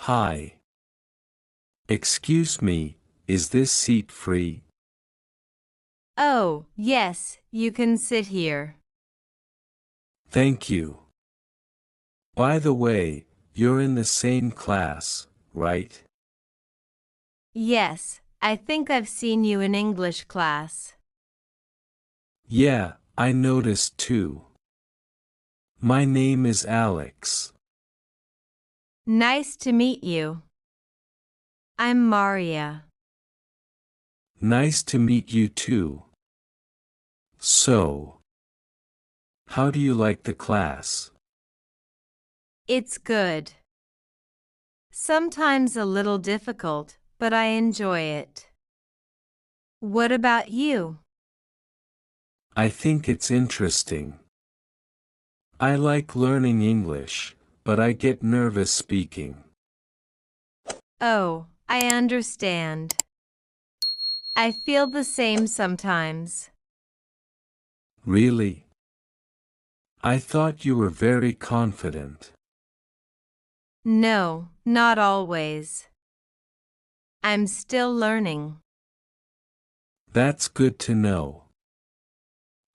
Hi. Excuse me, is this seat free? Oh, yes, you can sit here. Thank you. By the way, you're in the same class, right? Yes, I think I've seen you in English class. Yeah, I noticed too. My name is Alex. Nice to meet you. I'm Maria. Nice to meet you too. So, how do you like the class? It's good. Sometimes a little difficult, but I enjoy it. What about you? I think it's interesting. I like learning English, but I get nervous speaking. Oh, I understand. I feel the same sometimes. Really? I thought you were very confident. No, not always. I'm still learning. That's good to know.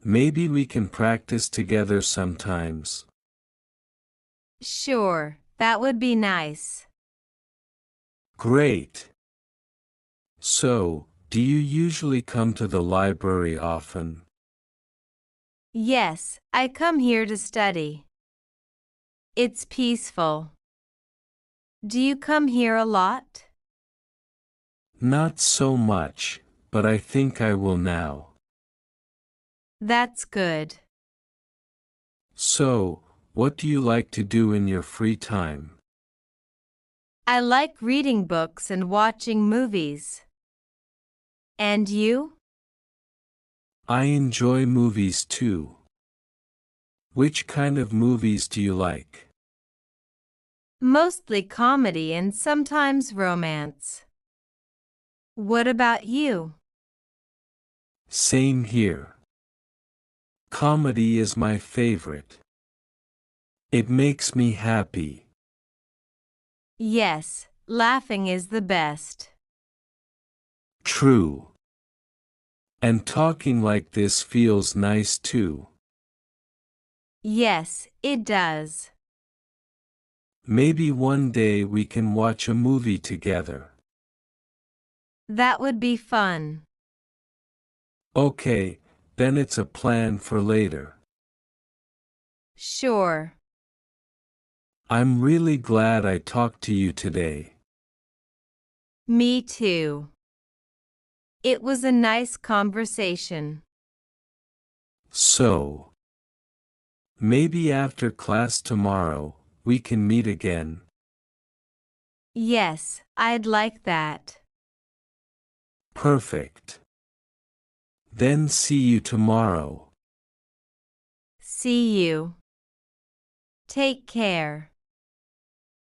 Maybe we can practice together sometimes. Sure, that would be nice. Great. So, do you usually come to the library often? Yes, I come here to study. It's peaceful. Do you come here a lot? Not so much, but I think I will now. That's good. So, what do you like to do in your free time? I like reading books and watching movies. And you? I enjoy movies too. Which kind of movies do you like? Mostly comedy and sometimes romance. What about you? Same here. Comedy is my favorite. It makes me happy. Yes, laughing is the best. True. And talking like this feels nice too. Yes, it does. Maybe one day we can watch a movie together. That would be fun. Okay, then it's a plan for later. Sure. I'm really glad I talked to you today. Me too. It was a nice conversation. So, maybe after class tomorrow, we can meet again. Yes, I'd like that. Perfect. Then see you tomorrow. See you. Take care.